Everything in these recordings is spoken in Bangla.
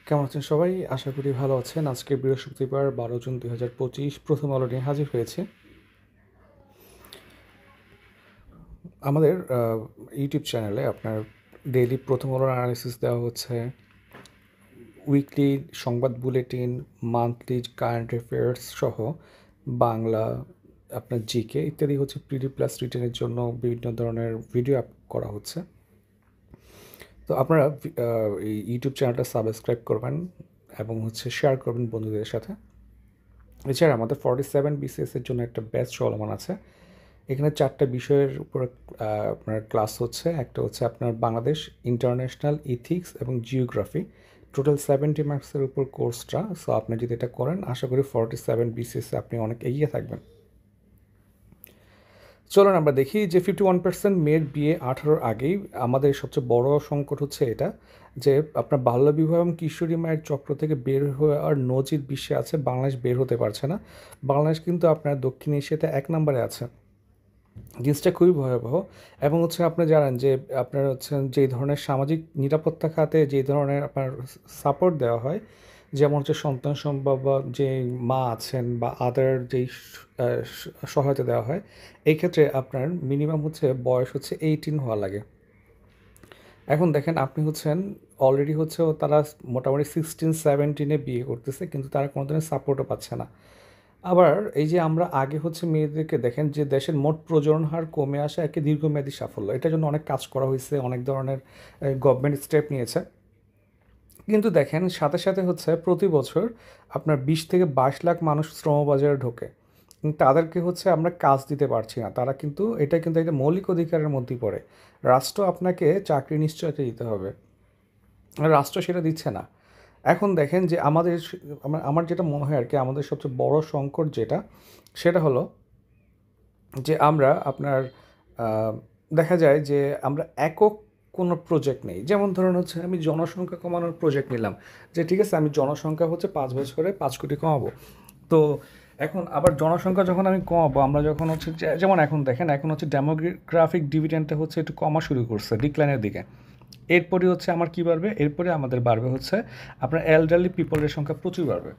কেমন আছেন সবাই? আশা করি ভালো আছেন। আজকে বৃহস্পতিবার 12 জুন 2025 প্রথম আলো নিয়ে হাজির হয়েছে। আমাদের ইউটিউব চ্যানেলে আপনার ডেইলি প্রথম আলোর অ্যানালিসিস দেওয়া হচ্ছে, উইকলি সংবাদ বুলেটিন, মান্থলি কারেন্ট অ্যাফেয়ার্স সহ বাংলা, আপনার জিকে ইত্যাদি হচ্ছে পিডি প্লাস রিটেনের জন্য বিভিন্ন ধরনের ভিডিও আপ করা হচ্ছে। তো আপনারা এই ইউটিউব চ্যানেলটা সাবস্ক্রাইব করবেন এবং হচ্ছে শেয়ার করবেন বন্ধুদের সাথে। এছাড়া আমাদের 47 বিসিএসের জন্য একটা ব্যাচ চলমান আছে। এখানে 4টা বিষয়ের উপর আপনার ক্লাস হচ্ছে। একটা হচ্ছে আপনার বাংলাদেশ, ইন্টারন্যাশনাল, ইথিক্স এবং জিওগ্রাফি। টোটাল 70 মার্কসের উপর কোর্সটা। সো আপনি যদি এটা করেন, আশা করি 47 বিসিএসে আপনি অনেক এগিয়ে থাকবেন। চলুন আমরা দেখি যে 51% মেয়ের বিয়ে 18-র আগেই। আমাদের সবচেয়ে বড় সংকট হচ্ছে এটা, যে আপনার বাল্যবিবাহ এবং কিশোরী মায়ের চক্র থেকে বের হওয়ার নজির বিশ্বে আছে, বাংলাদেশ বের হতে পারছে না। বাংলাদেশ কিন্তু আপনার দক্ষিণ এশিয়াতে 1 নম্বরে আছে। জিনিসটা খুবই ভয়াবহ। এবং হচ্ছে আপনি জানেন যে আপনার হচ্ছে যেই ধরনের সামাজিক নিরাপত্তা খাতে যেই ধরনের আপনার সাপোর্ট দেওয়া হয়, যেমন হচ্ছে সন্তান সম্ভব বা যে মা আছেন বা আদার যেই সহায়তা দেওয়া হয়, এই ক্ষেত্রে আপনার মিনিমাম হচ্ছে বয়স হচ্ছে 18 হওয়া লাগে। এখন দেখেন আপনি হচ্ছেন অলরেডি হচ্ছে তারা মোটামুটি 16-17-এ বিয়ে করতেছে, কিন্তু তারা কোনো ধরনের সাপোর্টও পাচ্ছে না। আবার এই যে আমরা আগে হচ্ছে মেয়েদেরকে দেখেন যে দেশের মোট প্রজনন হার কমে আসা একটা দীর্ঘমেয়াদী সাফল্য, এটার জন্য অনেক কাজ করা হয়েছে, অনেক ধরনের গভর্নমেন্ট স্টেপ নিয়েছে। কিন্তু দেখেন সাথে সাথে হচ্ছে প্রতি বছর আপনার 20 থেকে 22 লাখ মানুষ শ্রমবাজারে ঢোকে, কিন্তু তাদেরকে হচ্ছে আমরা কাজ দিতে পারছি না। তারা কিন্তু এটা একটা মৌলিক অধিকারের মধ্যেই পড়ে। রাষ্ট্র আপনাকে চাকরি নিশ্চয়তা দিতে হবে, রাষ্ট্র সেটা দিচ্ছে না। এখন দেখেন যে আমাদের আমার যেটা মনে হয় আর কি, আমাদের সবচেয়ে বড় সংকট যেটা, সেটা হলো যে আমরা আপনার দেখা যায় যে আমরা একক কোনো প্রজেক্ট নেই। যেমন ধরুন হচ্ছে আমি জনসংখ্যা কমানোর প্রজেক্ট নিলাম, যে ঠিক আছে আমি জনসংখ্যা হচ্ছে 5 বছরে 5 কোটি কমাবো। তো এখন আবার জনসংখ্যা যখন আমি কমাবো, আমরা যখন হচ্ছে যেমন এখন দেখেন, এখন হচ্ছে ডেমোগ্রাফিক ডিভিডেন্ডটা হচ্ছে একটু কমা শুরু করছে, ডিক্লাইনের দিকে। এরপরে হচ্ছে আমার কি বাড়বে, এরপরে আমাদের বাড়বে হচ্ছে আপনার এলডারলি পিপলের সংখ্যা প্রচুর বাড়বে।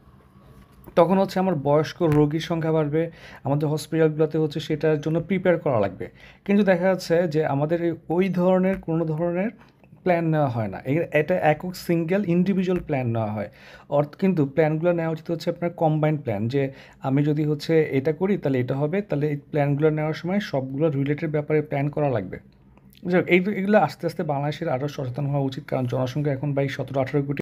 তখন হচ্ছে আমার বয়স্ক রোগীর সংখ্যা বাড়বে, আমাদের হসপিটালগুলোতে হচ্ছে সেটার জন্য প্রিপেয়ার করা লাগবে। কিন্তু দেখা যাচ্ছে যে আমাদের ওই ধরনের কোনো ধরনের প্ল্যান নেওয়া হয় না। এটা একক সিঙ্গেল ইন্ডিভিজুয়াল প্ল্যান নেওয়া হয়। কিন্তু প্ল্যানগুলো নেওয়া উচিত হচ্ছে আপনার কম্বাইন্ড প্ল্যান, যে আমি যদি হচ্ছে এটা করি তাহলে এটা হবে, তাহলে এই প্ল্যানগুলো নেওয়ার সময় সবগুলো রিলেটেড ব্যাপারে প্ল্যান করা লাগবে। যাই হোক, এগুলো আস্তে আস্তে বাংলাদেশের আরও সচেতন হওয়া উচিত, কারণ জনসংখ্যা এখন 17-18 কোটি।